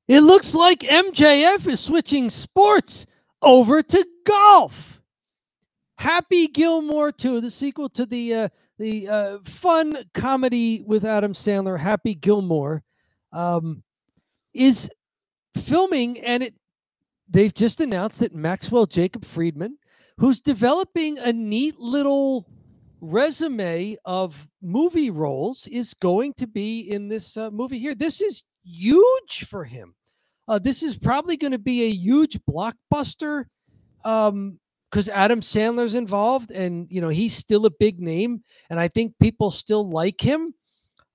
It looks like MJF is switching sports over to golf. Happy Gilmore 2, the sequel to the fun comedy with Adam Sandler, Happy Gilmore, is filming, and they've just announced that Maxwell Jacob Friedman, who's developing a neat little resume of movie roles, is going to be in this movie here. This is huge for him. This is probably going to be a huge blockbuster because Adam Sandler's involved, and he's still a big name, and I think people still like him.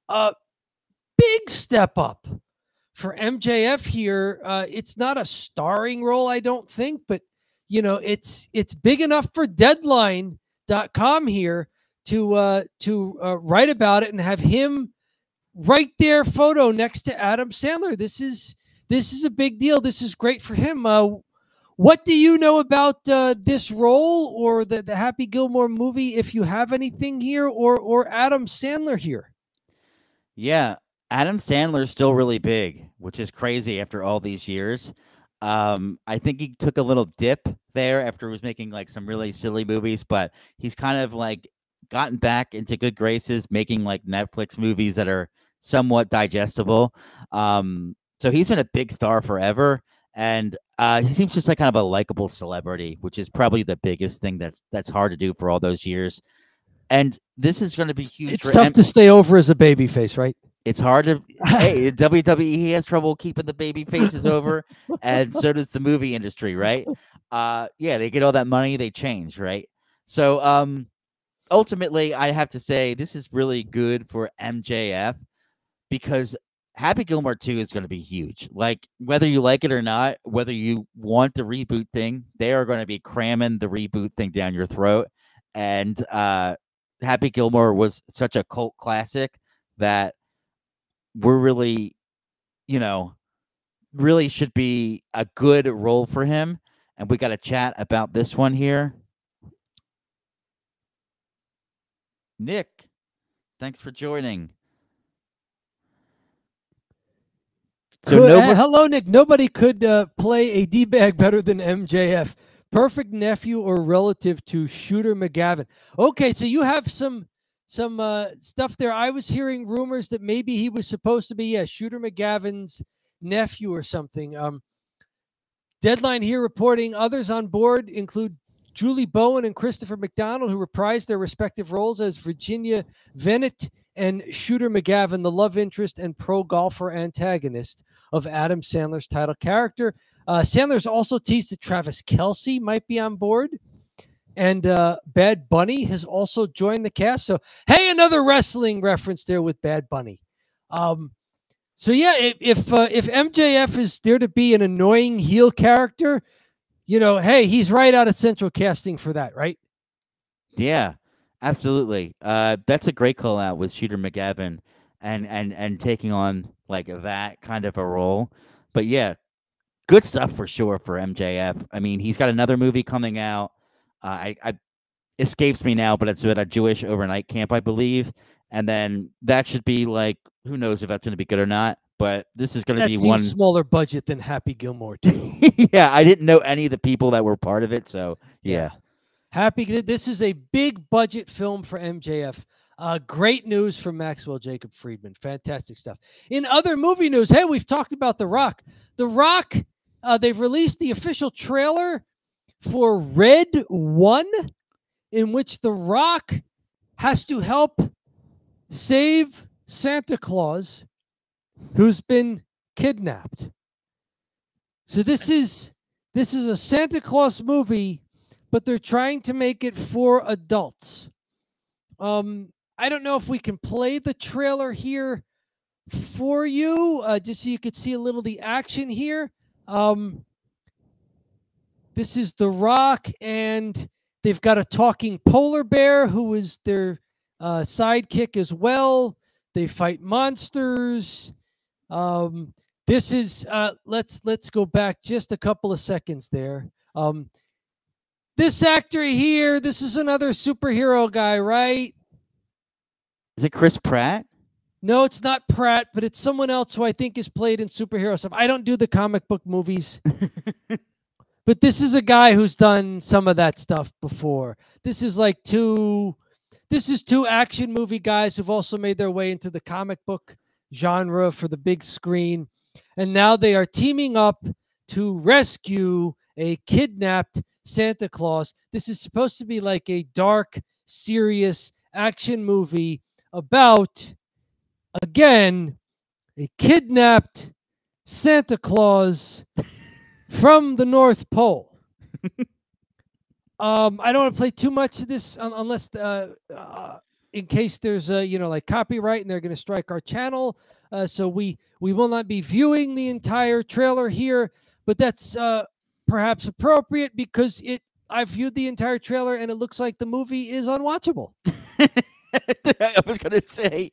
Big step up for MJF here. It's not a starring role, I don't think, but it's big enough for Deadline.com here to write about it and have him right there, photo next to Adam Sandler. This is a big deal. This is great for him. What do you know about this role or the Happy Gilmore movie, if you have anything here, or Adam Sandler here? Yeah, Adam Sandler's still really big, which is crazy after all these years. I think he took a little dip there after he was making like some really silly movies, but he's kind of like gotten back into good graces, making like Netflix movies that are somewhat digestible. So he's been a big star forever, and he seems just like kind of a likable celebrity, which is probably the biggest thing that's hard to do for all those years. And this is going to be huge. It's tough to stay over as a babyface, right? It's hard to. Hey, WWE has trouble keeping the baby faces over, and so does the movie industry, right? Yeah, they get all that money, they change, right? So, ultimately, I have to say this is really good for MJF because Happy Gilmore 2 is going to be huge. Like, whether you like it or not, whether you want the reboot thing, they are going to be cramming the reboot thing down your throat. And Happy Gilmore was such a cult classic that we're really, really should be a good role for him. And we got to chat about this one here. Nick, thanks for joining. So hello, Nick. Nobody could play a D-bag better than MJF. Perfect nephew or relative to Shooter McGavin. Okay, so you have some stuff there. I was hearing rumors that maybe he was supposed to be Shooter McGavin's nephew or something. Deadline here reporting others on board include Julie Bowen and Christopher McDonald, who reprised their respective roles as Virginia Venett and Shooter McGavin, the love interest and pro golfer antagonist of Adam Sandler's title character. Sandler's also teased that Travis Kelce might be on board, and Bad Bunny has also joined the cast. So, hey, another wrestling reference there with Bad Bunny. So yeah, if MJF is there to be an annoying heel character, hey, he's right out of Central Casting for that, right? Yeah, absolutely. That's a great call out with Shooter McGavin and taking on like that kind of a role. But yeah, good stuff for sure for MJF. I mean, he's got another movie coming out. I escapes me now, but it's at a Jewish overnight camp, I believe. And then that should be like, who knows if that's going to be good or not. But this is going to be one smaller budget than Happy Gilmore too. Yeah, I didn't know any of the people that were part of it, so yeah. This is a big budget film for MJF. Great news from Maxwell Jacob Friedman. Fantastic stuff. In other movie news, hey, we've talked about The Rock. The Rock, they've released the official trailer for Red 1, in which The Rock has to help save Santa Claus, who's been kidnapped. So this is a Santa Claus movie, but they're trying to make it for adults. I don't know if we can play the trailer here for you, just so you could see a little of the action here. This is The Rock, and they've got a talking polar bear who is their sidekick as well. They fight monsters. This is let's go back just a couple of seconds there. This actor here, this is another superhero guy, right? Is it Chris Pratt? No, it's not Pratt, but it's someone else who I think is played in superhero stuff. I don't do the comic book movies. But this is a guy who's done some of that stuff before. This is two action movie guys who've also made their way into the comic book genre for the big screen. And now they are teaming up to rescue a kidnapped Santa Claus. This is supposed to be like a dark, serious action movie about, again, a kidnapped Santa Claus from the North Pole. I don't want to play too much of this unless in case there's copyright and they're going to strike our channel. So we will not be viewing the entire trailer here, but that's perhaps appropriate because I viewed the entire trailer and it looks like the movie is unwatchable. I was going to say,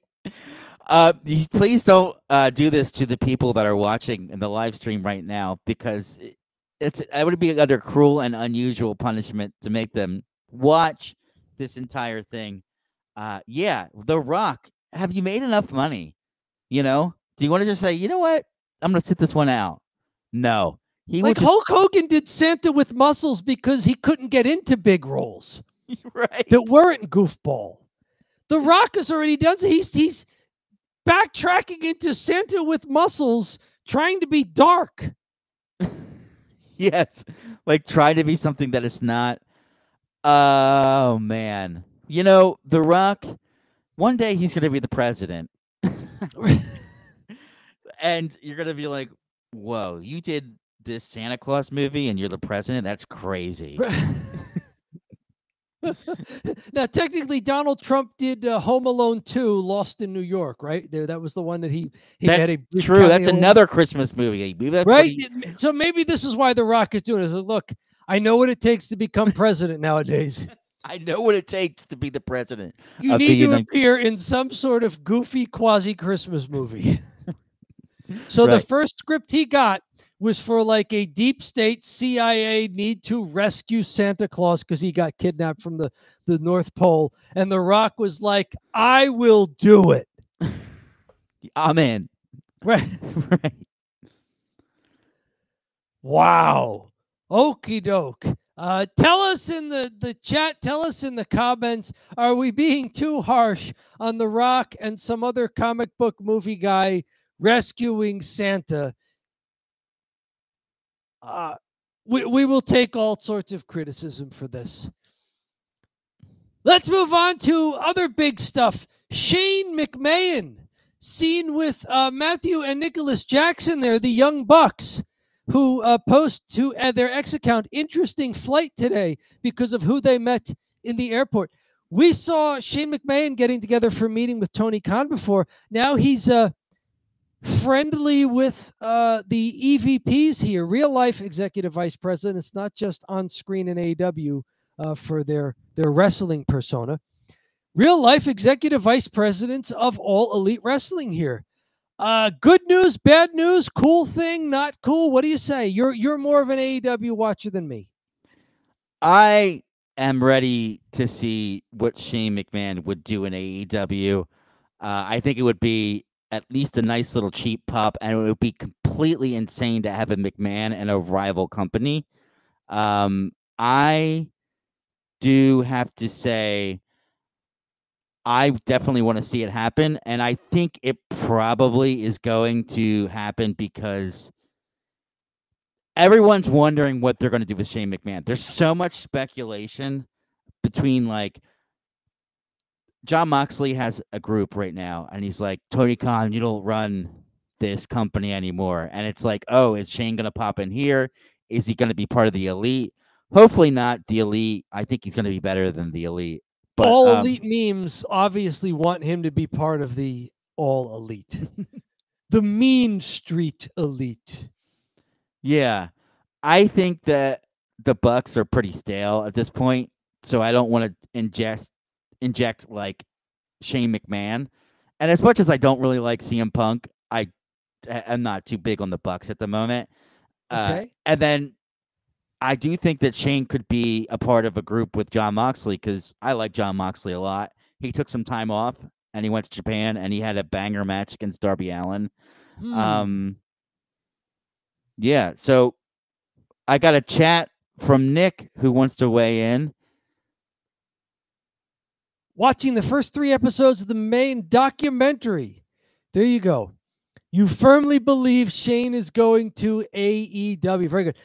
please don't do this to the people that are watching in the live stream right now, because it would be under cruel and unusual punishment to make them watch this entire thing. Yeah, The Rock, have you made enough money? You know, do you want to just say, you know what, I'm going to sit this one out? No. Hulk Hogan did Santa with muscles because he couldn't get into big roles right, that weren't goofball. The Rock has already done so. He's backtracking into Santa with muscles, trying to be dark. Yes, like trying to be something that it's not. Oh, man. You know, The Rock, one day he's going to be the president. And you're going to be like, whoa, you did this Santa Claus movie and you're the president? That's crazy. Now, technically, Donald Trump did Home Alone 2, Lost in New York, right? That was the one that he that's had a true. That's another Christmas movie. That's right? So maybe this is why The Rock is doing it. Look, I know what it takes to become president nowadays. I know what it takes to be the president. You need to appear in some sort of goofy quasi-Christmas movie. So the first script he got was for like a deep state CIA need to rescue Santa Claus because he got kidnapped from the North Pole. And The Rock was like, I will do it. I'm in. Right. Right. Wow. Okie doke. Tell us in the chat, tell us in the comments, are we being too harsh on The Rock and some other comic book movie guy rescuing Santa? We will take all sorts of criticism for this. Let's move on to other big stuff. Shane McMahon, seen with Matthew and Nicholas Jackson there, the Young Bucks, who post to their X account, interesting flight today because of who they met in the airport. We saw Shane McMahon getting together for a meeting with Tony Khan before. Now he's friendly with the EVPs here, real life executive vice presidents, not just on screen in AEW for their wrestling persona. Real life executive vice presidents of All Elite Wrestling here. Good news, bad news, cool thing, not cool. What do you say? You're more of an AEW watcher than me. I am ready to see what Shane McMahon would do in AEW. I think it would be at least a nice little cheap pop, and it would be completely insane to have a McMahon and a rival company. I do have to say, I definitely want to see it happen, and I think it probably is going to happen because everyone's wondering what they're going to do with Shane McMahon. There's so much speculation between, like, John Moxley has a group right now, and he's like, Tony Khan, you don't run this company anymore. And it's like, oh, is Shane going to pop in here? Is he going to be part of the Elite? Hopefully not the Elite. I think he's going to be better than the Elite. But All Elite memes obviously want him to be part of the All Elite. The Mean Street Elite. Yeah. I think that the Bucks are pretty stale at this point, so I don't want to inject like Shane McMahon. And as much as I don't really like CM Punk, I'm not too big on the Bucks at the moment. Okay. And then I do think that Shane could be a part of a group with John Moxley because I like John Moxley a lot. He took some time off and he went to Japan, and he had a banger match against Darby Allin. Yeah, so I got a chat from Nick who wants to weigh in. Watching the first 3 episodes of the main documentary. There you go. You firmly believe Shane is going to AEW. Very good.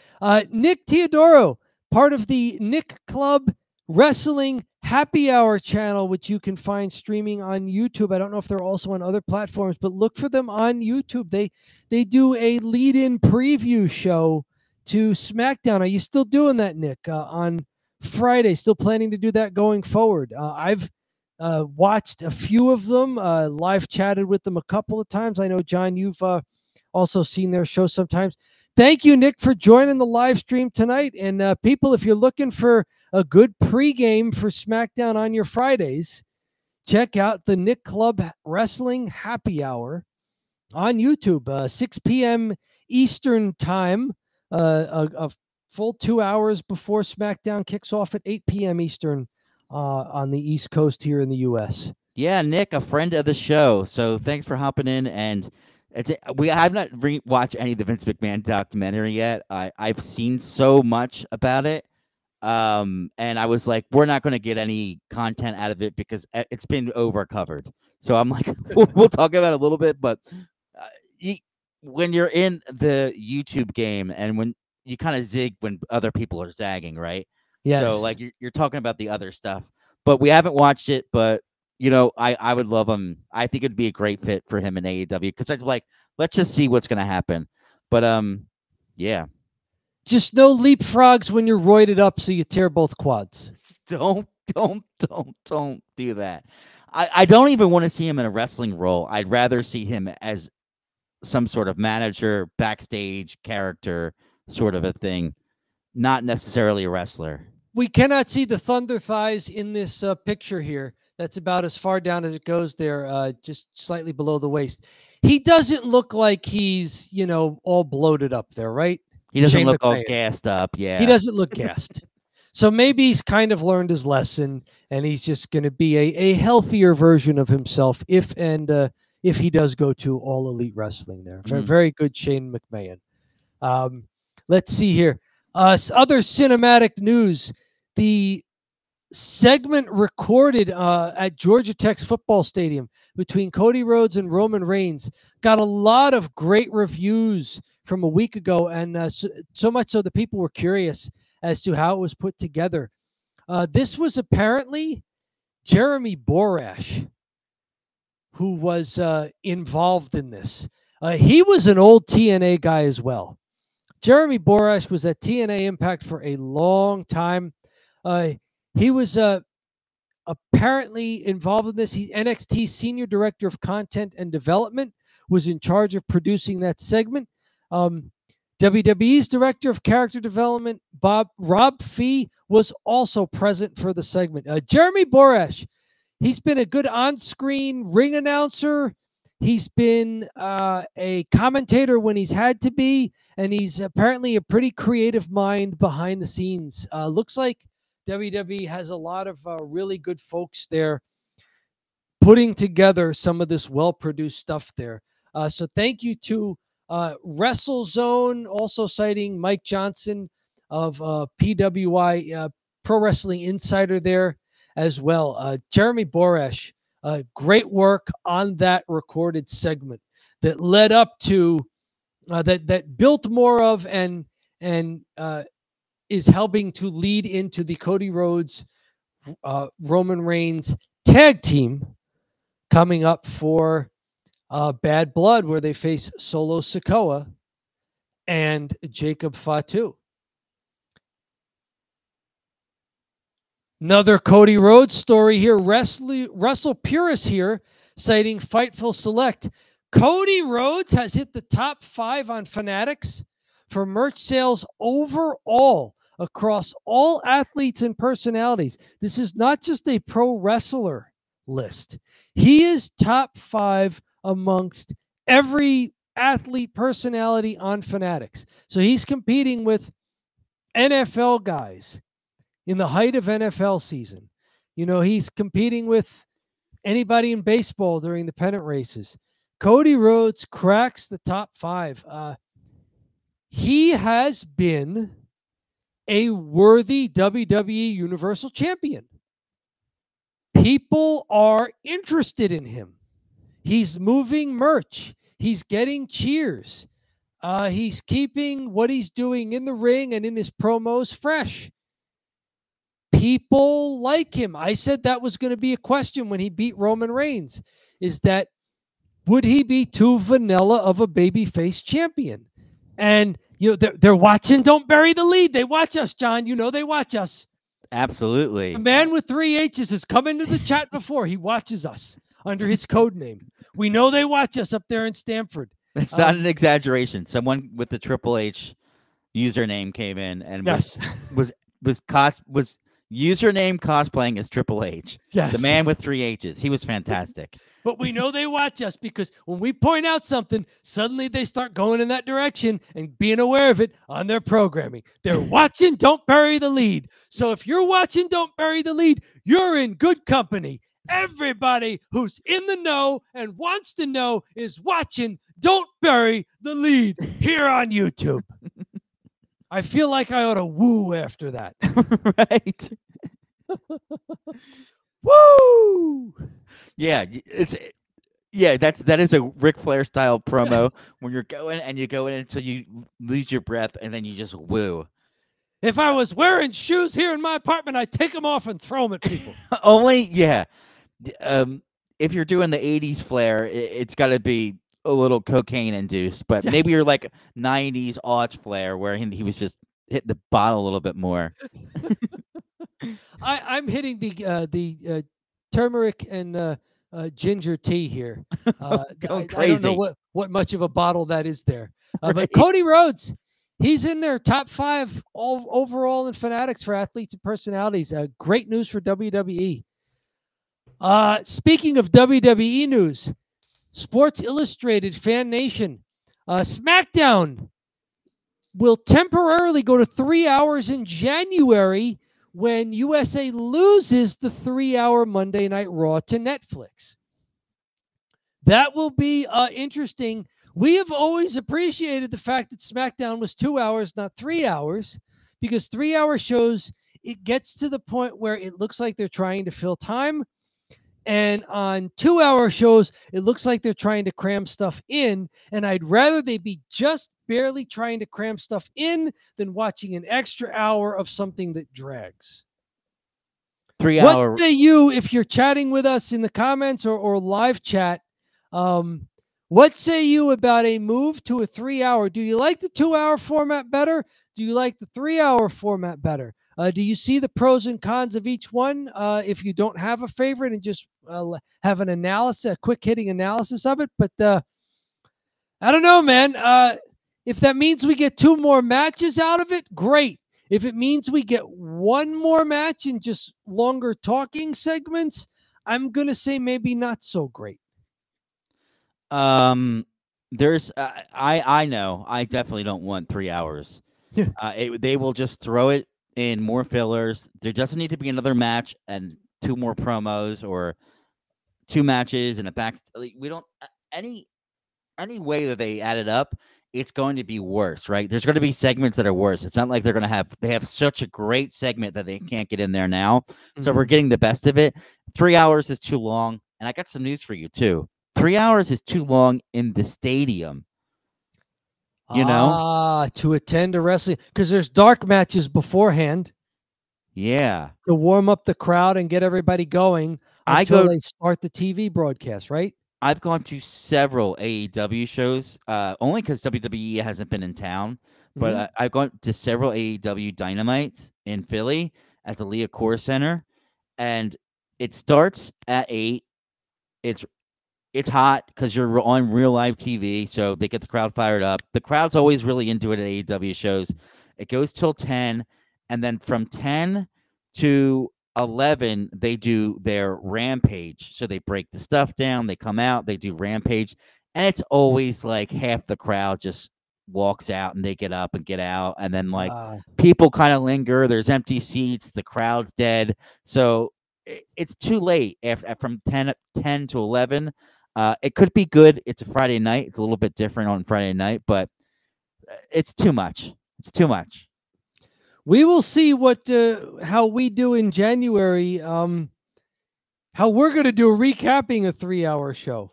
Nick Teodoro, part of the Nick Club Wrestling Happy Hour channel, which you can find streaming on YouTube. I don't know if they're also on other platforms, but look for them on YouTube. They do a lead-in preview show to SmackDown. Are you still doing that, Nick, on Friday? Still planning to do that going forward? I've watched a few of them, live chatted with them a couple of times. I know, John, you've also seen their show sometimes. Thank you, Nick, for joining the live stream tonight. And people, if you're looking for a good pregame for SmackDown on your Fridays, check out the Nick Club Wrestling Happy Hour on YouTube, 6 p.m. Eastern time, a full 2 hours before SmackDown kicks off at 8 p.m. Eastern on the East Coast here in the U.S. Yeah, Nick, a friend of the show. So thanks for hopping in. And I've not watched any of the Vince McMahon documentary yet. I've seen so much about it. And I was like, we're not going to get any content out of it because it's been overcovered. So I'm like, we'll talk about it a little bit. But when you're in the YouTube game and when you kind of zig when other people are zagging, right? Yes. So like you're talking about the other stuff, but we haven't watched it. But you know, I would love him. I think it'd be a great fit for him in AEW because I'm like, let's just see what's gonna happen. But yeah. Just no leapfrogs when you're roided up, so you tear both quads. Don't do that. I don't even want to see him in a wrestling role. I'd rather see him as some sort of manager, backstage character, sort of a thing, not necessarily a wrestler. We cannot see the thunder thighs in this picture here. That's about as far down as it goes there, just slightly below the waist. He doesn't look like he's, you know, all bloated up there, right? He doesn't look all gassed up. Yeah. He doesn't look gassed. So maybe he's kind of learned his lesson and he's just going to be a healthier version of himself if he does go to All Elite Wrestling there. Very good, Shane McMahon. Let's see here. Other cinematic news. The segment recorded at Georgia Tech's football stadium between Cody Rhodes and Roman Reigns got a lot of great reviews from a week ago, and so much so that people were curious as to how it was put together. This was apparently Jeremy Borash who was involved in this. He was an old TNA guy as well. Jeremy Borash was at TNA Impact for a long time. He was apparently involved in this. He's NXT Senior Director of Content and Development, was in charge of producing that segment. WWE's Director of Character Development, Rob Fee, was also present for the segment. Jeremy Borash, he's been a good on-screen ring announcer. He's been a commentator when he's had to be, and he's apparently a pretty creative mind behind the scenes. Looks like WWE has a lot of really good folks there putting together some of this well-produced stuff there. So thank you to WrestleZone, also citing Mike Johnson of PWI, Pro Wrestling Insider there as well. Jeremy Borash, great work on that recorded segment that led up to, that built more of and is helping to lead into the Cody Rhodes, Roman Reigns tag team coming up for Bad Blood, where they face Solo Sikoa and Jacob Fatu. Another Cody Rhodes story here. Russell Purist here, citing Fightful Select. Cody Rhodes has hit the top 5 on Fanatics for merch sales overall across all athletes and personalities. This is not just a pro wrestler list. He is top 5 amongst every athlete personality on Fanatics. So he's competing with NFL guys in the height of NFL season. You know, he's competing with anybody in baseball during the pennant races. Cody Rhodes cracks the top 5. He has been a worthy WWE Universal Champion. People are interested in him. He's moving merch. He's getting cheers. He's keeping what he's doing in the ring and in his promos fresh. People like him. I said that was going to be a question when he beat Roman Reigns, is that would he be too vanilla of a babyface champion? And they're watching Don't Bury the Lead. They watch us, John. They watch us. Absolutely. The man with 3 H's has come into the chat before. He watches us under his code name. We know they watch us up there in Stamford. That's not an exaggeration. Someone with the Triple H username came in and was username cosplaying as Triple H. Yes. The man with 3 H's. He was fantastic. But we know they watch us because when we point out something, suddenly they start going in that direction and being aware of it on their programming. They're watching Don't Bury the Lead. So if you're watching Don't Bury the Lead, you're in good company. Everybody who's in the know and wants to know is watching Don't Bury the Lead here on YouTube. I feel like I ought to woo after that. Right. Woo! Yeah, that is a Ric Flair style promo when you're going and you go in until you lose your breath and then you just woo. If I was wearing shoes here in my apartment, I'd take them off and throw them at people. If you're doing the 80s Flair, it's got to be a little cocaine induced, but maybe you're like 90s aughts Flair where he was just hitting the bottle a little bit more. I'm hitting the turmeric and ginger tea here. Going crazy. I don't know what much of a bottle that is there. Right. But Cody Rhodes, he's in their top 5 overall in Fanatics for athletes and personalities. Great news for WWE. Speaking of WWE news, Sports Illustrated Fan Nation, SmackDown will temporarily go to 3 hours in January when USA loses the 3-hour Monday Night Raw to Netflix. That will be interesting. We have always appreciated the fact that SmackDown was 2 hours, not 3 hours, because 3-hour shows, it gets to the point where it looks like they're trying to fill time. And on 2-hour shows, it looks like they're trying to cram stuff in. And I'd rather they be just barely trying to cram stuff in than watching an extra hour of something that drags. 3 hour. What say you, if you're chatting with us in the comments or live chat, what say you about a move to a 3-hour? Do you like the 2-hour format better? Do you like the 3-hour format better? Do you see the pros and cons of each one? If you don't have a favorite and just have an analysis, a quick hitting analysis of it. But I don't know, man. If that means we get 2 more matches out of it, great. If it means we get 1 more match and just longer talking segments, I'm going to say maybe not so great. There's I know I definitely don't want 3 hours. They will just throw it in more fillers. There doesn't need to be another match and 2 more promos or 2 matches and a back. We don't any way that they add it up, it's going to be worse, right? There's going to be segments that are worse. It's not like they have such a great segment that they can't get in there now. Mm-hmm. So we're getting the best of it. 3 hours is too long. And I got some news for you too. 3 hours is too long in the stadium. You know, to attend a wrestling, because there's dark matches beforehand. Yeah, to warm up the crowd and get everybody going until they start the TV broadcast, right? I've gone to several AEW shows, only because WWE hasn't been in town. But I've gone to several AEW Dynamites in Philly at the Liacouras Center, and it starts at 8. It's hot because you're on real live TV, so they get the crowd fired up. The crowd's always really into it at AEW shows. It goes till 10, and then from 10 to 11, they do their Rampage. So they break the stuff down, they come out, they do Rampage, and it's always like half the crowd just walks out and they get up and get out, and then like people kind of linger. There's empty seats, the crowd's dead. So it's too late from 10 to 11. It could be good. It's a Friday night. It's a little bit different on Friday night, but it's too much. It's too much. We will see how we do in January. How we're going to do recapping a 3-hour show.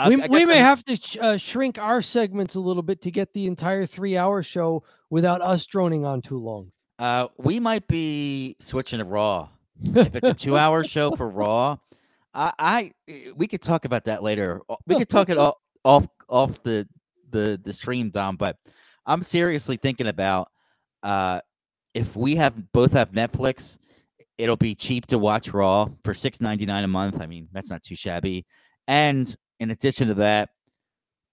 We may have to shrink our segments a little bit to get the entire 3-hour show without us droning on too long. We might be switching to Raw. If it's a 2-hour show for Raw, we could talk about that later. We could talk it off the stream, Dom. But I'm seriously thinking about if we both have Netflix, it'll be cheap to watch Raw for $6.99 a month. I mean, that's not too shabby. And in addition to that,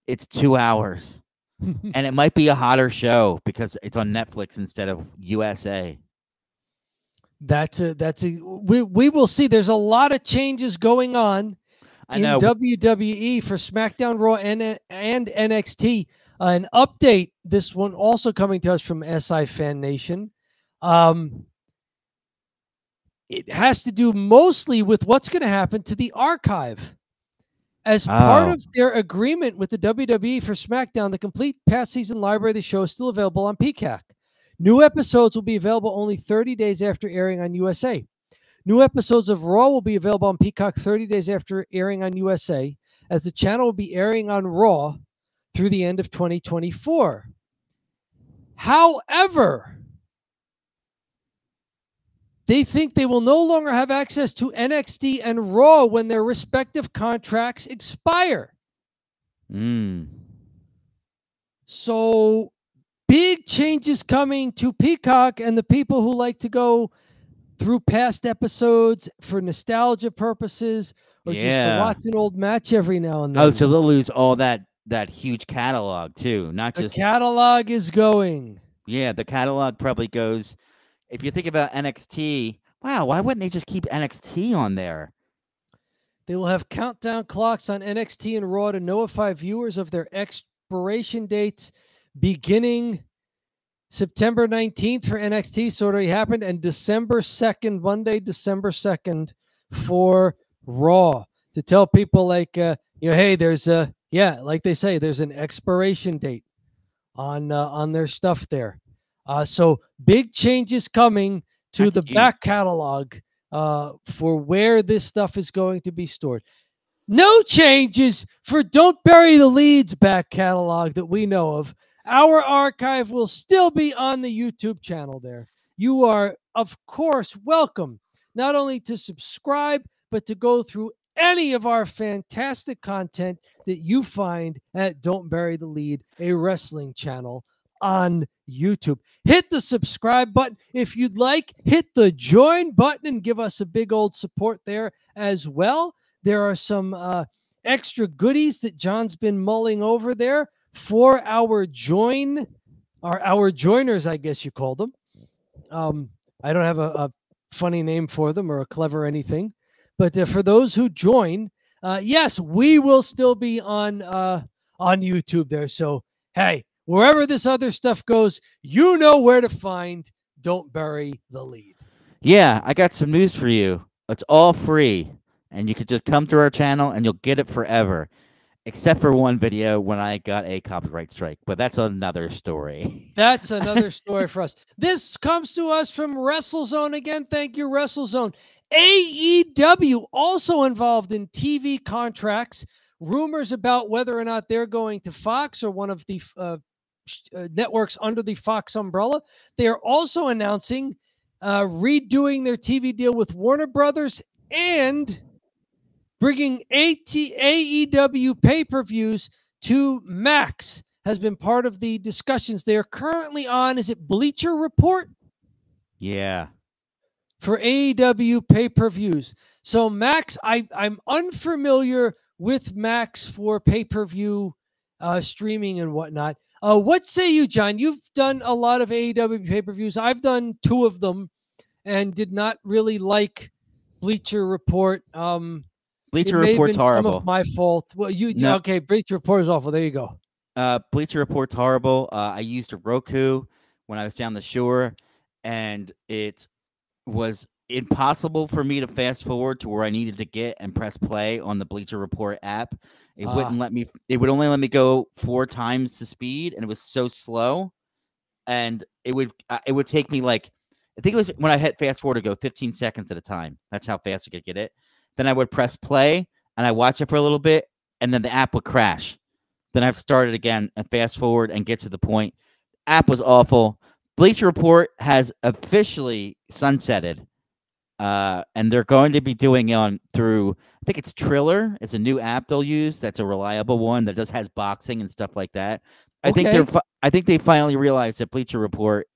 it's 2 hours. And it might be a hotter show because it's on Netflix instead of USA. We will see. There's a lot of changes going on in WWE for SmackDown, Raw, and NXT. An update, this one also coming to us from SI Fan Nation. It has to do mostly with what's going to happen to the archive. As part of their agreement with the WWE for SmackDown, the complete past season library of the show is still available on Peacock. New episodes will be available only 30 days after airing on USA. New episodes of Raw will be available on Peacock 30 days after airing on USA, as the channel will be airing on Raw through the end of 2024. However, they think they will no longer have access to NXT and Raw when their respective contracts expire. So, big changes coming to Peacock, and the people who like to go through past episodes for nostalgia purposes or just to watch an old match every now and then. Oh, so they'll lose all that huge catalog too, not just... The catalog is going. Yeah, the catalog probably goes... If you think about NXT, wow, why wouldn't they just keep NXT on there? They will have countdown clocks on NXT and Raw to notify viewers of their expiration dates beginning September 19th for NXT, so it already happened, and December 2nd, Monday, December 2nd for Raw. To tell people like, hey, there's like they say, there's an expiration date on their stuff there. So big changes coming to the back catalog for where this stuff is going to be stored. No changes for Don't Bury the Lead's back catalog that we know of. Our archive will still be on the YouTube channel there. You are, of course, welcome not only to subscribe, but to go through any of our fantastic content that you find at Don't Bury the Lead, a wrestling channel on YouTube. Hit the subscribe button if you'd like. Hit the join button and give us a big old support there as well. There are some extra goodies that John's been mulling over there for our joiners, I guess you call them. I don't have a funny name for them or a clever anything, but for those who join, yes, we will still be on YouTube there. So, hey, wherever this other stuff goes, you know where to find Don't Bury the Lead. Yeah, I got some news for you. It's all free, and you could just come to our channel and you'll get it forever, except for one video when I got a copyright strike, but that's another story. That's another story for us. This comes to us from WrestleZone again. Thank you, WrestleZone. AEW also involved in TV contracts. Rumors about whether or not they're going to Fox or one of the networks under the Fox umbrella. They are also announcing redoing their TV deal with Warner Brothers and bringing AEW pay-per-views to Max has been part of the discussions they are currently on. Is it Bleacher Report? Yeah. For AEW pay-per-views. So Max, I'm unfamiliar with Max for pay-per-view streaming and whatnot. What say you, John? You've done a lot of AEW pay-per-views. I've done 2 of them and did not really like Bleacher Report. Bleacher Report's horrible. Some of my fault. Well, okay, Bleacher Report is awful. There you go. Bleacher Report's horrible. I used a Roku when I was down the shore, and it was impossible for me to fast forward to where I needed to get and press play on the Bleacher Report app. It wouldn't let me. It would only let me go 4 times the speed, and it was so slow. And it would take me like, I think it was when I hit fast forward to go 15 seconds at a time. That's how fast I could get it. Then I would press play and I watch it for a little bit, and then the app would crash. Then I've started again and fast forward and get to the point. App was awful. Bleacher Report has officially sunsetted. And they're going to be doing on through, I think it's Triller. It's a new app they'll use. That's a reliable one that just has boxing and stuff like that. I think they finally realized that Bleacher Report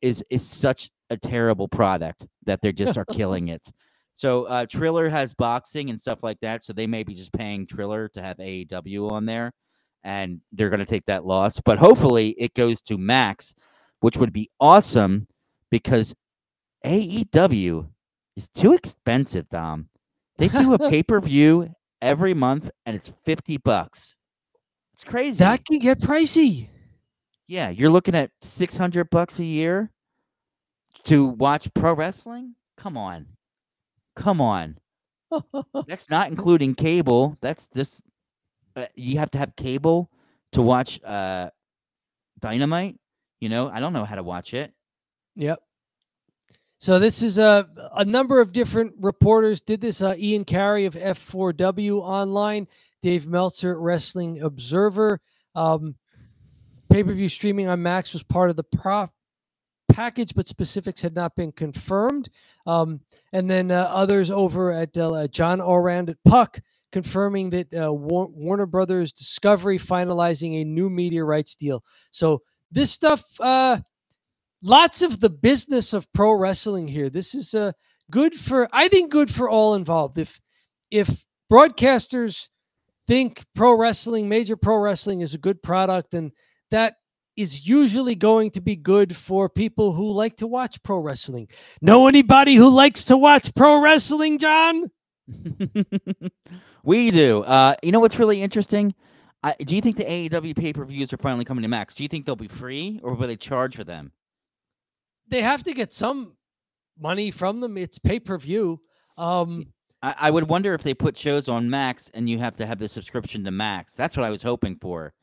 is such a terrible product that they just are killing it. So Triller has boxing and stuff like that. So they may be just paying Triller to have AEW on there, and they're going to take that loss. But hopefully it goes to Max, which would be awesome because AEW is too expensive, Dom. They do a pay-per-view every month, and it's $50. It's crazy. That can get pricey. Yeah, you're looking at $600 a year to watch pro wrestling? Come on. That's not including cable. That's this. You have to have cable to watch Dynamite. You know, I don't know how to watch it. Yep. So this is a number of different reporters did this. Ian Carey of F4W Online, Dave Meltzer, Wrestling Observer. Pay-per-view streaming on Max was part of the package, but specifics had not been confirmed. And then others over at John Orand at Puck confirming that Warner Brothers Discovery finalizing a new media rights deal. So this stuff... lots of the business of pro wrestling here. This is good for all involved. If broadcasters think major pro wrestling is a good product, then that is usually going to be good for people who like to watch pro wrestling. Know anybody who likes to watch pro wrestling, John? We do. You know what's really interesting? Do you think the AEW pay-per-views are finally coming to Max? Do you think they'll be free, or will they charge for them? They have to get some money from them. It's pay-per-view. I would wonder if they put shows on Max and you have to have the subscription to Max. That's what I was hoping for.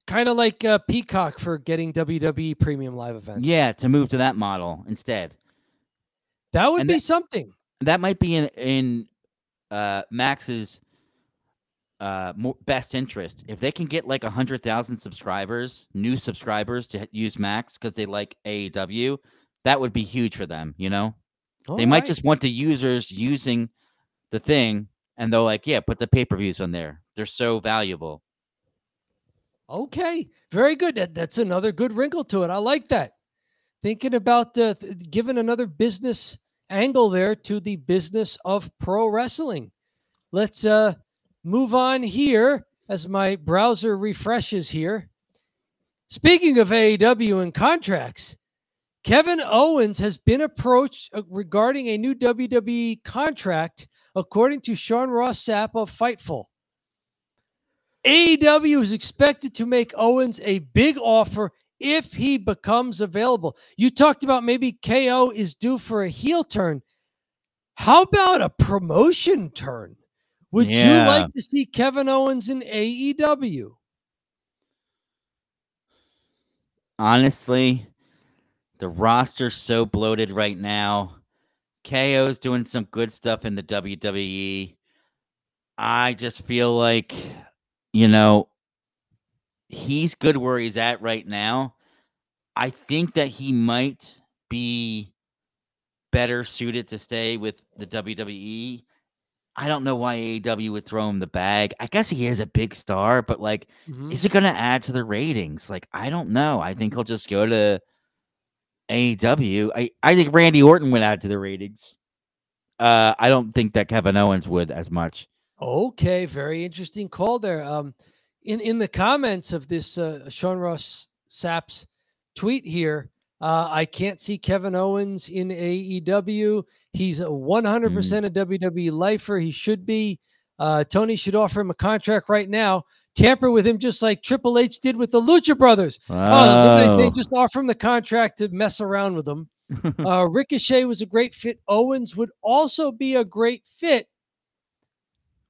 Kind of like Peacock for getting WWE premium live events. Yeah, to move to that model instead. That would be something. That might be in Max's best interest. If they can get like 100,000 new subscribers to use Max because they like AEW, that would be huge for them, you know? They might just want the users using the thing, and they're like, yeah, put the pay-per-views on there. They're so valuable. Okay, very good. That's another good wrinkle to it. I like that. Thinking about giving another business angle there to the business of pro wrestling. Let's move on here as my browser refreshes here. Speaking of AEW and contracts, Kevin Owens has been approached regarding a new WWE contract, according to Sean Ross Sapp of Fightful. AEW is expected to make Owens a big offer if he becomes available. You talked about maybe KO is due for a heel turn. How about a promotion turn? Would you like to see Kevin Owens in AEW? Honestly, the roster's so bloated right now. KO's doing some good stuff in the WWE. I just feel like, you know, he's good where he's at right now. I think that he might be better suited to stay with the WWE. I don't know why AEW would throw him the bag. I guess he is a big star, but like, is it going to add to the ratings? Like, I don't know. I think he'll just go to AEW. I think Randy Orton would add to the ratings. I don't think that Kevin Owens would as much. Okay, very interesting call there. In the comments of this Sean Ross Sapp's tweet here, I can't see Kevin Owens in AEW. He's a 100% a WWE lifer. He should be. Tony should offer him a contract right now. Tamper with him just like Triple H did with the Lucha Brothers. They just offer him the contract to mess around with them. Ricochet was a great fit. Owens would also be a great fit.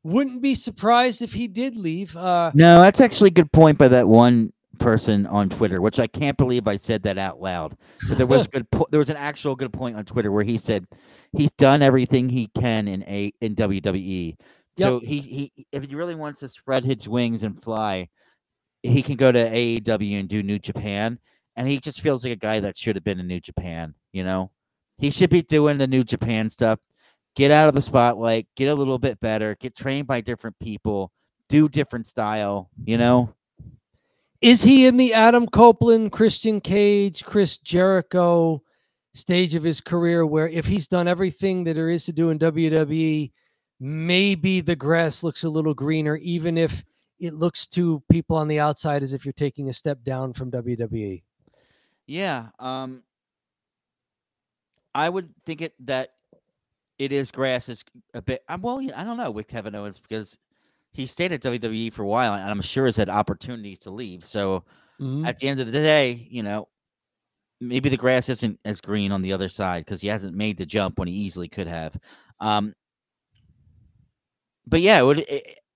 Wouldn't be surprised if he did leave. No, that's actually a good point by that one person on Twitter, which I can't believe I said that out loud. But there was a good there was an actual good point on Twitter where he said he's done everything he can in WWE. So he if he really wants to spread his wings and fly, he can go to AEW and do New Japan. And he just feels like a guy that should have been in New Japan, you know? He should be doing the New Japan stuff. Get out of the spotlight, get a little bit better, get trained by different people, do different style, you know? Is he in the Adam Copeland, Christian Cage, Chris Jericho stage of his career where if he's done everything that there is to do in WWE, maybe the grass looks a little greener, even if it looks to people on the outside as if you're taking a step down from WWE? Yeah. I would think that it is grass is a bit. Well, I don't know with Kevin Owens because he stayed at WWE for a while, and I'm sure has had opportunities to leave. So at the end of the day, you know, maybe the grass isn't as green on the other side because he hasn't made the jump when he easily could have. But yeah,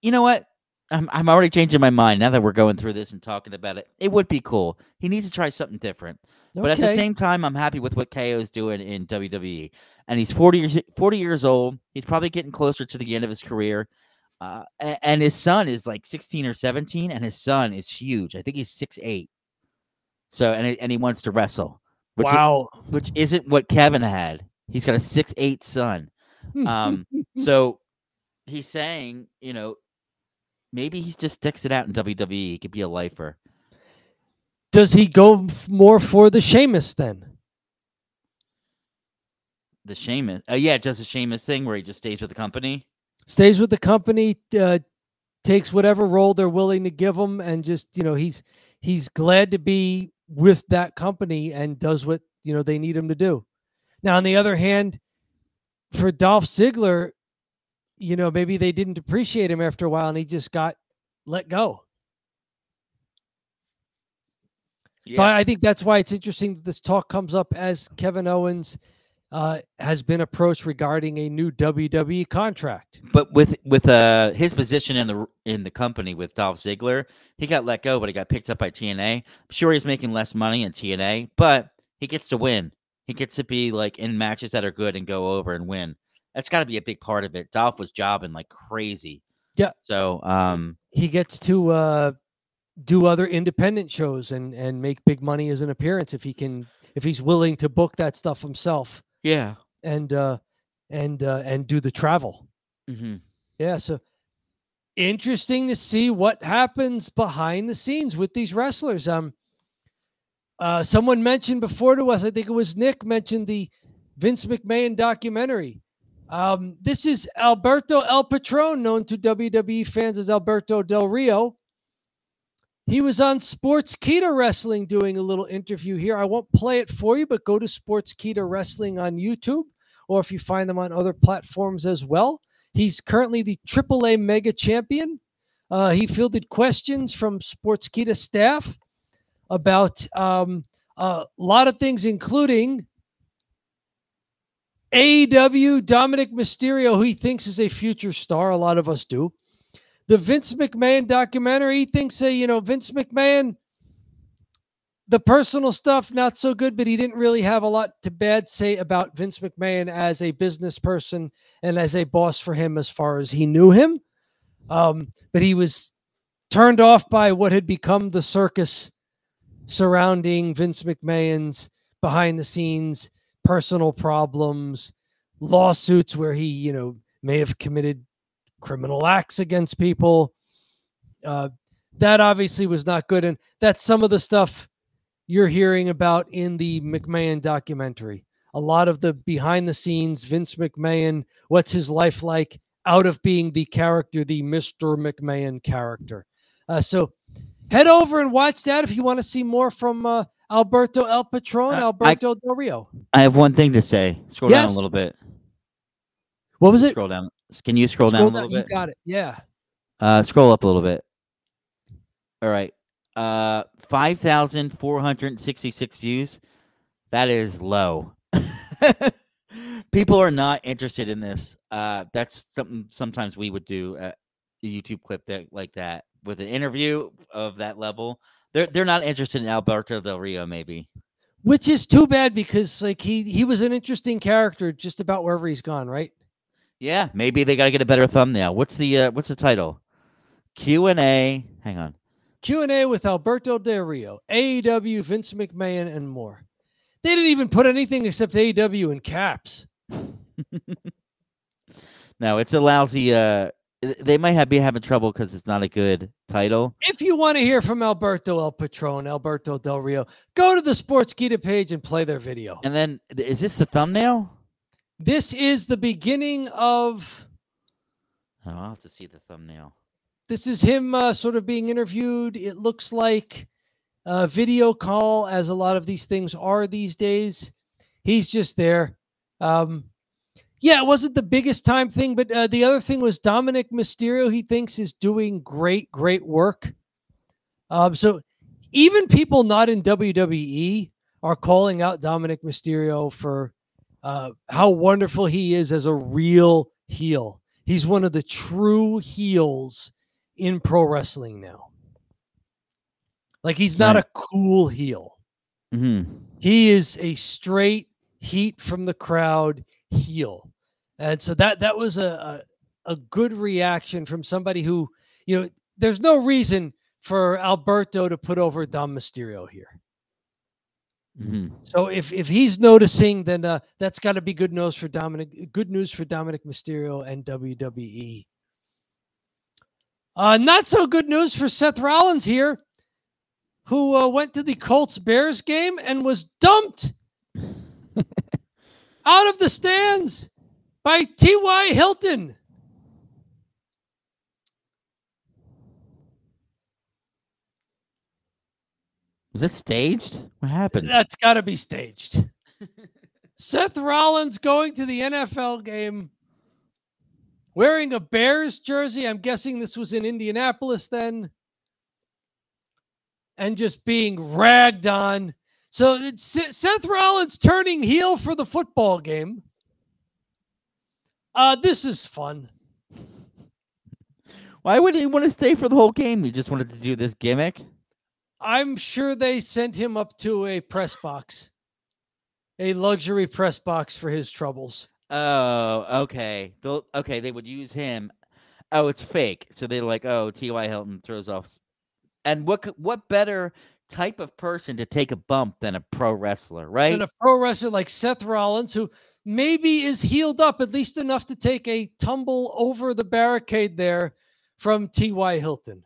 you know what? I'm already changing my mind now that we're going through this and talking about it. It would be cool. He needs to try something different. Okay. But at the same time, I'm happy with what KO is doing in WWE. And he's 40 years old. He's probably getting closer to the end of his career. And his son is like 16 or 17, and his son is huge. I think he's 6'8". So and he wants to wrestle. Which isn't what Kevin had. He's got a 6'8" son. So he's saying, you know, maybe he just sticks it out in WWE. He could be a lifer. Does he go more for the Sheamus then? The Sheamus? Yeah, does the Sheamus thing where he just stays with the company? Stays with the company, takes whatever role they're willing to give him, and just, you know, he's glad to be with that company and does what, you know, they need him to do. Now, on the other hand, for Dolph Ziggler, you know, maybe they didn't appreciate him after a while and he just got let go. Yeah. So I think that's why it's interesting that this talk comes up as Kevin Owens has been approached regarding a new WWE contract. But with his position in the company with Dolph Ziggler, he got let go, but he got picked up by TNA. I'm sure he's making less money in TNA, but he gets to win. He gets to be like in matches that are good and go over and win. That's got to be a big part of it. Dolph was jobbing like crazy. Yeah. So he gets to do other independent shows and make big money as an appearance if he's willing to book that stuff himself. Yeah. And do the travel. Yeah. So interesting to see what happens behind the scenes with these wrestlers. Someone mentioned before to us, I think it was Nick, mentioned the Vince McMahon documentary. This is Alberto El Patron, known to WWE fans as Alberto Del Rio. He was on Sportskeeda Wrestling doing a little interview here. I won't play it for you, but go to Sportskeeda Wrestling on YouTube, or if you find them on other platforms as well. He's currently the AAA Mega Champion. He fielded questions from Sportskeeda staff about a lot of things, including AEW, Dominic Mysterio, who he thinks is a future star. A lot of us do. The Vince McMahon documentary, he thinks, Vince McMahon, the personal stuff, not so good, but he didn't really have a lot to bad say about Vince McMahon as a business person and as a boss for him as far as he knew him. But he was turned off by what had become the circus surrounding Vince McMahon's behind-the-scenes personal problems, lawsuits where he, may have committed criminal acts against people. That obviously was not good. And that's some of the stuff you're hearing about in the McMahon documentary. A lot of the behind the scenes, Vince McMahon, what's his life like out of being the character, the Mr. McMahon character. So head over and watch that if you want to see more from Alberto El Patron, Alberto Del Rio. I have one thing to say. Scroll down a little bit. What was it? Scroll down. Can you scroll down a little bit? You got it. Yeah. Scroll up a little bit. All right. 5,466 views. That is low. People are not interested in this. That's something sometimes we would do a YouTube clip like that with an interview of that level. They're not interested in Alberto Del Rio, maybe. Which is too bad because like he was an interesting character just about wherever he's gone, right? Yeah, maybe they gotta get a better thumbnail. What's the title? Q&A. Hang on. Q&A with Alberto Del Rio, AEW, Vince McMahon, and more. They didn't even put anything except AEW in caps. No, it's a lousy. They might be having trouble because it's not a good title. If you want to hear from Alberto El Patron, Alberto Del Rio, go to the Sportskeeda page and play their video. And then, is this the thumbnail? This is the beginning of... Oh, I'll have to see the thumbnail. This is him sort of being interviewed. It looks like a video call, as a lot of these things are these days. He's just there. Yeah, it wasn't the biggest time thing, but the other thing was Dominic Mysterio, he thinks, is doing great work. So even people not in WWE are calling out Dominic Mysterio for how wonderful he is as a real heel. He's one of the true heels in pro wrestling now. Like, he's not a cool heel. Mm-hmm. He is a straight heat from the crowd heel. And so that was a good reaction from somebody who, you know, there's no reason for Alberto to put over Dom Mysterio here. Mm-hmm. So if he's noticing, then that's got to be good news for Dominic Mysterio and WWE. Not so good news for Seth Rollins here, who went to the Colts-Bears game and was dumped out of the stands by T.Y. Hilton. Was it staged? What happened? That's got to be staged. Seth Rollins going to the NFL game wearing a Bears jersey. I'm guessing this was in Indianapolis then. And just being ragged on. So it's Seth Rollins turning heel for the football game. This is fun. Why would he want to stay for the whole game? He just wanted to do this gimmick? I'm sure they sent him up to a press box. A luxury press box for his troubles. Oh, okay. They would use him. Oh, it's fake. So they're like, oh, T.Y. Hilton throws off. And what better type of person to take a bump than a pro wrestler, right? Than a pro wrestler like Seth Rollins, who maybe is healed up at least enough to take a tumble over the barricade there from T.Y. Hilton.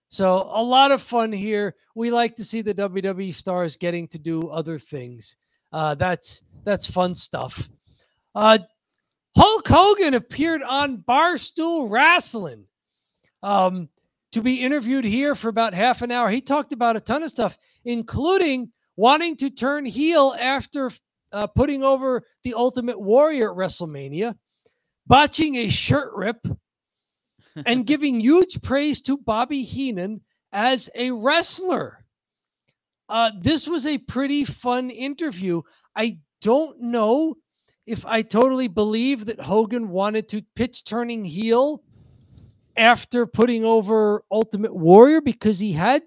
So a lot of fun here. We like to see the WWE stars getting to do other things. That's fun stuff. Hulk Hogan appeared on Barstool Wrestling to be interviewed here for about half an hour. He talked about a ton of stuff, including wanting to turn heel after putting over the Ultimate Warrior at WrestleMania, botching a shirt rip, and giving huge praise to Bobby Heenan as a wrestler. This was a pretty fun interview. I don't know if I totally believe that Hogan wanted to pitch turning heel after putting over Ultimate Warrior, because he had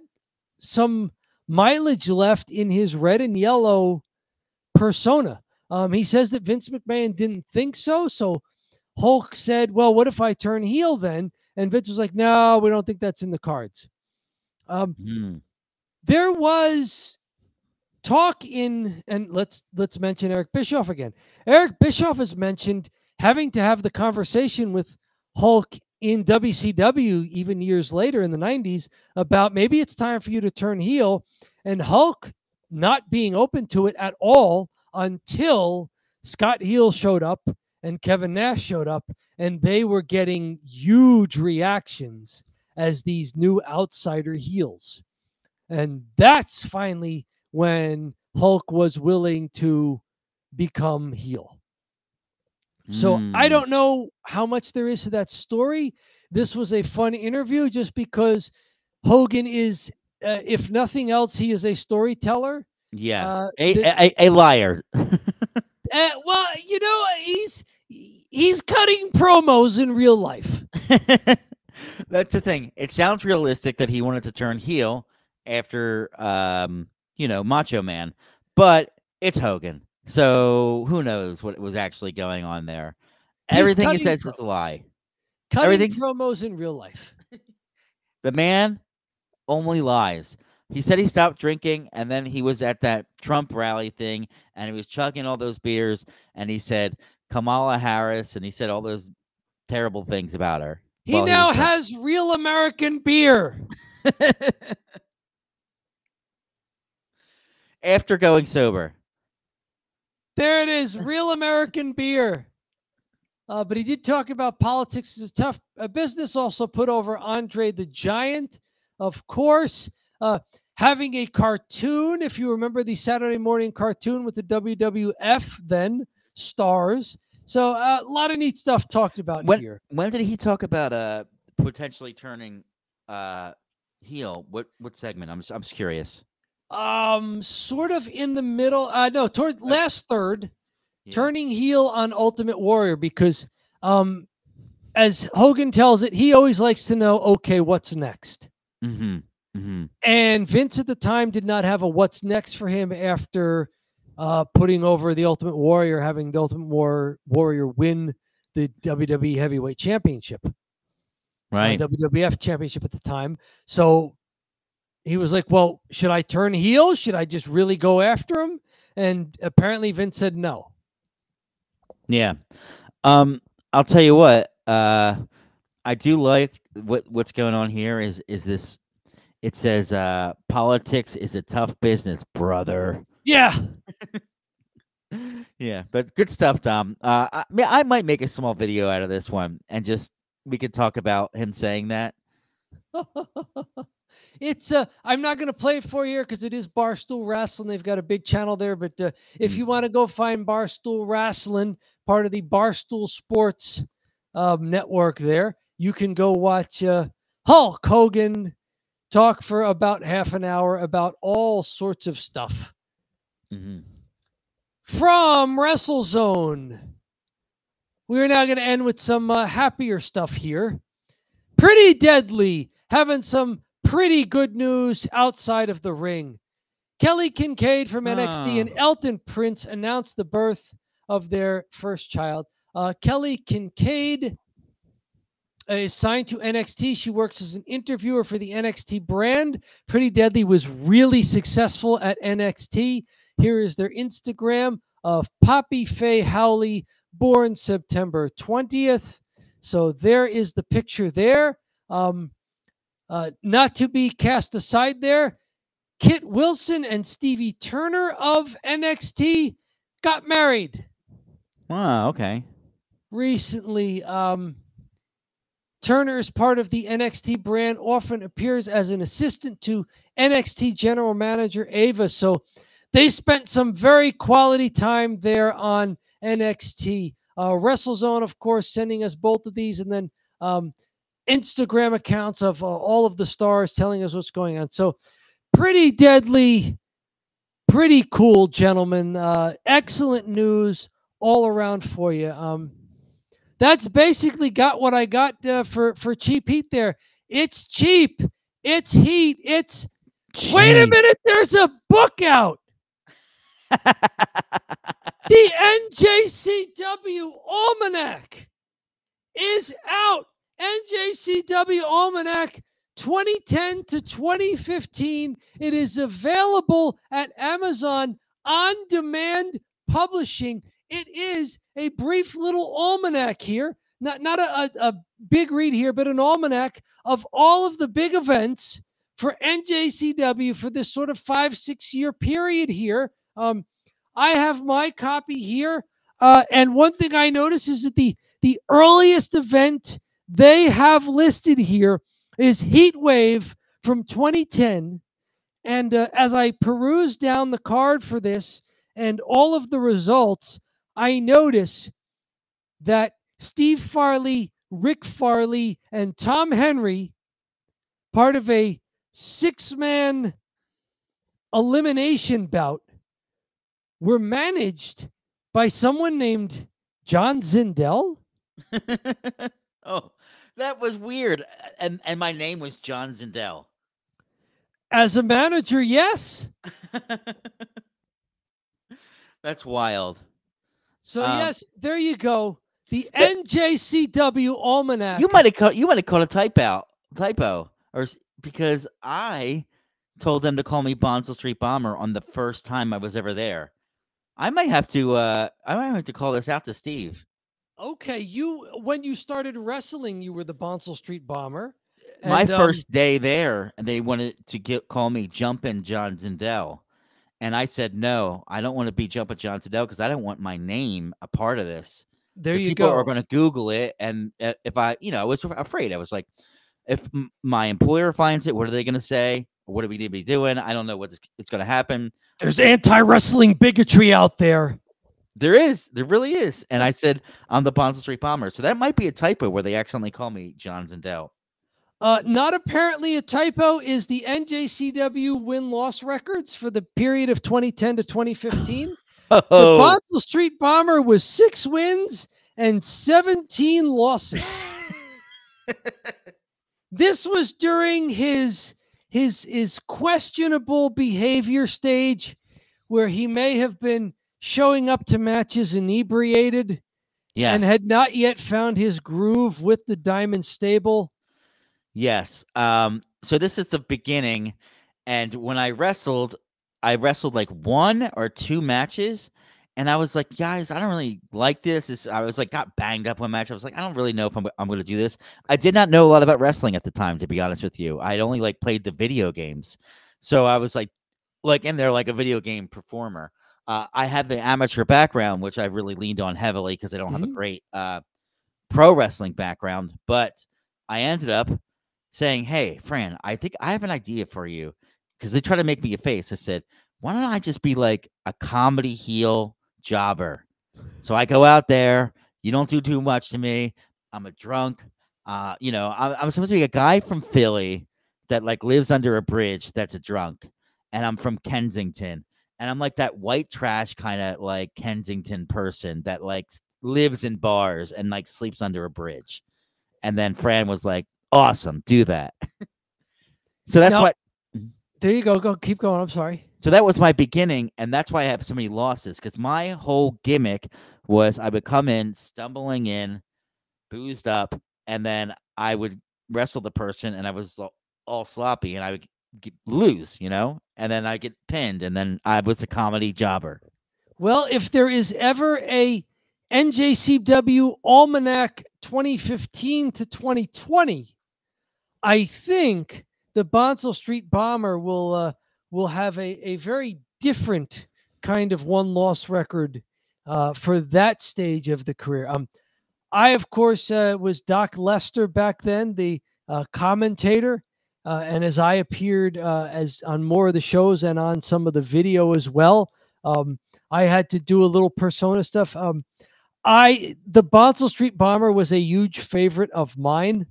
some mileage left in his red and yellow persona. He says that Vince McMahon didn't think so. So Hulk said, well, what if I turn heel then? And Vince was like, no, we don't think that's in the cards. There was talk in, and let's mention Eric Bischoff again. Eric Bischoff has mentioned having to have the conversation with Hulk in WCW even years later in the 90s about maybe it's time for you to turn heel, and Hulk not being open to it at all until Scott Heel showed up and Kevin Nash showed up, and they were getting huge reactions as these new outsider heels. And that's finally when Hulk was willing to become heel. So I don't know how much there is to that story. This was a fun interview just because Hogan is, if nothing else, he is a storyteller. Yes, a liar. Well, you know, he's cutting promos in real life. That's the thing. It sounds realistic that he wanted to turn heel after, you know, Macho Man, but it's Hogan. So who knows what was actually going on there? Everything he says is a lie. Cutting promos in real life. The man only lies. He said he stopped drinking, and then he was at that Trump rally thing, and he was chugging all those beers, and he said Kamala Harris, and he said all those terrible things about her. He now has real American beer. After going sober. There it is, real American beer. But he did talk about politics is tough business. Also put over Andre the Giant, of course. Having a cartoon, if you remember the Saturday morning cartoon with the WWF then stars. So a lot of neat stuff talked about here. When did he talk about potentially turning heel? What segment? I'm just curious. Sort of in the middle. No, toward last third. Yeah. Turning heel on Ultimate Warrior because, as Hogan tells it, he always likes to know, okay, what's next? Mm-hmm. Mm-hmm. And Vince at the time did not have a what's next for him after putting over the Ultimate Warrior, having the Ultimate Warrior win the WWE Heavyweight Championship. Right. WWF Championship at the time. So he was like, well, should I turn heel? Should I just really go after him? And apparently Vince said no. Yeah. I'll tell you what, I do like what's going on here is this. It says politics is a tough business, brother. Yeah. Yeah, but good stuff, Dom. I might make a small video out of this one and just we could talk about him saying that. It's I'm not going to play it for you here because it is Barstool Wrestling. They've got a big channel there, but if you want to go find Barstool Wrestling, part of the Barstool Sports network there, you can go watch Hulk Hogan talk for about half an hour about all sorts of stuff. Mm-hmm. From WrestleZone, we are now going to end with some happier stuff here. Pretty Deadly having some pretty good news outside of the ring. Kelly Kincaid from NXT and Elton Prince announced the birth of their first child. Kelly Kincaid is signed to NXT. She works as an interviewer for the NXT brand. Pretty Deadly was really successful at NXT. Here is their Instagram of Poppy Faye Howley, born September 20th. So there is the picture there. Not to be cast aside there, Kit Wilson and Stevie Turner of NXT got married. Wow, okay. Recently, Turner is part of the NXT brand, often appears as an assistant to NXT general manager Ava. So they spent some very quality time there on NXT. WrestleZone, of course, sending us both of these, and then Instagram accounts of all of the stars telling us what's going on. So Pretty Deadly, pretty cool, gentlemen. Excellent news all around for you. That's basically got what I got for Cheap Heat there. It's cheap. It's heat. It's cheap. Wait a minute. There's a book out. The NJCW Almanac is out. NJCW Almanac 2010 to 2015. It is available at Amazon on demand publishing. It is a brief little almanac here, not a big read here, but an almanac of all of the big events for NJCW for this sort of 5-6 year period here. I have my copy here, and one thing I noticed is that the earliest event they have listed here is Heatwave from 2010. And as I peruse down the card for this and all of the results, I notice that Steve Farley, Rick Farley, and Tom Henry, part of a 6-man elimination bout, were managed by someone named John Zindel. Oh, that was weird. And my name was John Zindel. As a manager, yes. That's wild. So yes, there you go. The NJCW Almanac. You might have caught a typo, or because I told them to call me Bonsall Street Bomber on the first time I was ever there. I might have to call this out to Steve. Okay, when you started wrestling, you were the Bonsall Street Bomber. My first day there, and they wanted to call me Jumpin' John Zindel. And I said, no, I don't want to be Jumpin' John Zindel because I don't want my name a part of this. There you people go. Are going to Google it. And if I was afraid. I was like, if my employer finds it, what are they going to say? What do we need to be doing? I don't know what it's going to happen. There's anti-wrestling bigotry out there. There really is. And I said, I'm the Bonsall Street Bomber. So that might be a typo where they accidentally call me John Zindel. Not apparently a typo is the NJCW win-loss records for the period of 2010 to 2015. The Bonsall Street Bomber was 6 wins and 17 losses. This was during his questionable behavior stage, where he may have been showing up to matches inebriated, and had not yet found his groove with the Diamond Stable. Yes. So this is the beginning, and when I wrestled like 1 or 2 matches, and I was like, guys, I don't really like this. I was like, got banged up one match. I was like, I don't really know if I'm going to do this. I did not know a lot about wrestling at the time, to be honest with you. I'd only like played the video games, so I was like in there like a video game performer. I had the amateur background, which I really leaned on heavily because I don't have a great pro wrestling background, but I ended up saying, hey, Fran, I think I have an idea for you, because they try to make me a face. I said, why don't I just be like a comedy heel jobber? So I go out there. You don't do too much to me. I'm a drunk. I'm supposed to be a guy from Philly that like lives under a bridge that's a drunk. And I'm from Kensington. And I'm like that white trash kind of like Kensington person that like lives in bars and like sleeps under a bridge. And then Fran was like, awesome, do that. So that's what. There you go. Keep going. I'm sorry. So that was my beginning, and that's why I have so many losses, because my whole gimmick was I would come in, stumbling in, boozed up, and then I would wrestle the person, and I was all sloppy, and I would lose, and then I get pinned, and then I was a comedy jobber. Well, if there is ever a NJCW Almanac 2015 to 2020, I think the Bonsall Street Bomber will have a very different kind of one-loss record for that stage of the career. I, of course, was Doc Lester back then, the commentator, and as I appeared as on more of the shows and on some of the video as well, I had to do a little persona stuff. The Bonsall Street Bomber was a huge favorite of mine,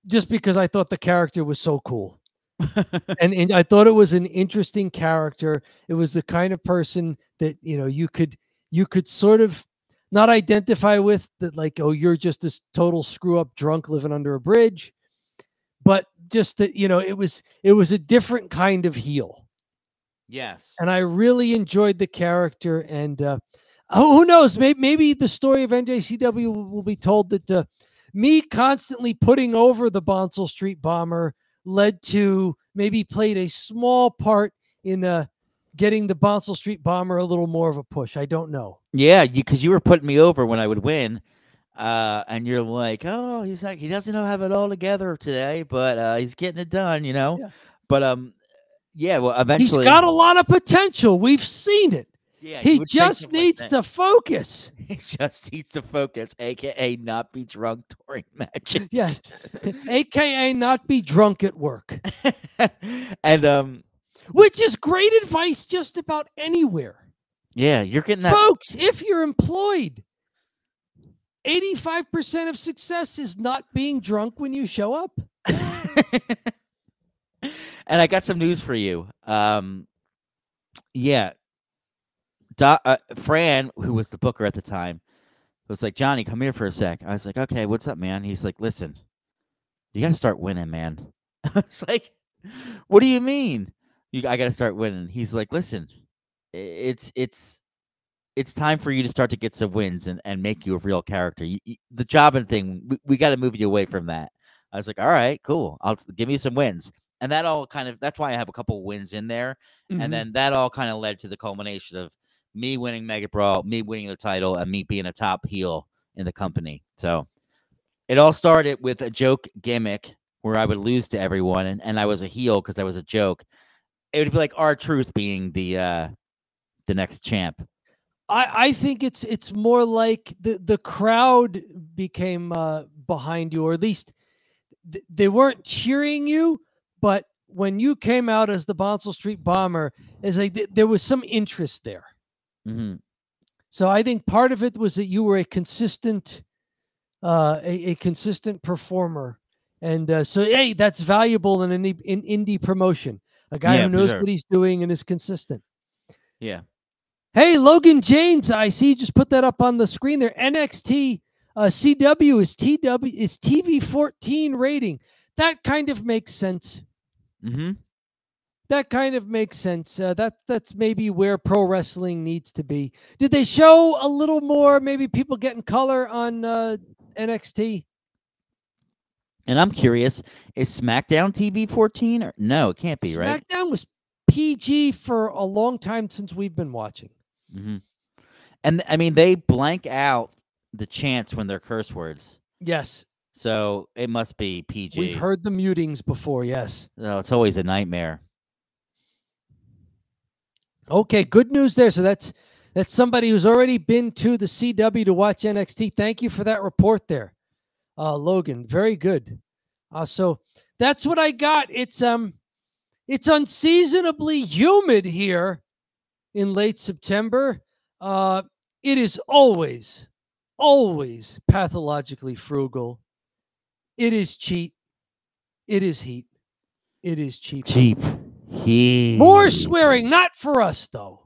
just because I thought the character was so cool. and I thought it was an interesting character. It was the kind of person that, you could sort of not identify with, that like, oh, you're just this total screw up drunk living under a bridge, but just that, it was a different kind of heel. Yes. And I really enjoyed the character. And who knows, maybe the story of NJCW will be told that me constantly putting over the Bonsall Street Bomber maybe played a small part in getting the Bonsall Street Bomber a little more of a push. I don't know. Yeah, because you were putting me over when I would win, and you're like, oh, he doesn't have it all together today, but he's getting it done, Yeah. But yeah, well, eventually he's got a lot of potential. We've seen it. Yeah, he just needs to focus. He just needs to focus, aka not be drunk during matches. Yes, aka not be drunk at work. And which is great advice just about anywhere. Yeah, you're getting that, folks. If you're employed, 85% of success is not being drunk when you show up. And I got some news for you. Yeah. Fran, who was the booker at the time, was like, Johnny, come here for a sec. I was like, okay, what's up, man? He's like, listen, you got to start winning, man. I was like, what do you mean? I got to start winning. He's like, listen, it's time for you to start to get some wins and make you a real character. The jobbing thing, we got to move you away from that. I was like, all right, cool. Give me some wins. And that all that's why I have a couple of wins in there. And then that all kind of led to the culmination of me winning Mega Brawl, me winning the title, and me being a top heel in the company. So it all started with a joke gimmick where I would lose to everyone, and I was a heel because I was a joke. It would be like R-Truth being the next champ. I think it's more like the crowd became behind you, or at least they weren't cheering you, but when you came out as the Bonsall Street Bomber, it's like there was some interest there. So I think part of it was that you were a consistent consistent performer, and so hey, that's valuable in indie promotion. A guy who knows what he's doing and is consistent. Yeah. Hey, Logan James, I see you just put that up on the screen there. NXT CW is TV 14 rating. That kind of makes sense. That kind of makes sense. That's maybe where pro wrestling needs to be. Did they show a little more, maybe people getting color on NXT? And I'm curious, is SmackDown TV 14? Or no, it can't be, right? SmackDown was PG for a long time since we've been watching. And I mean, they blank out the chants when they're curse words. Yes. So it must be PG. We've heard the mutings before, yes. No, it's always a nightmare. Okay, good news there. So that's somebody who's already been to the CW to watch NXT. Thank you for that report there, Logan. Very good. So that's what I got. It's unseasonably humid here in late September. It is always pathologically frugal. It is cheap. It is heat. It is cheap. Cheap heat. More swearing, not for us though.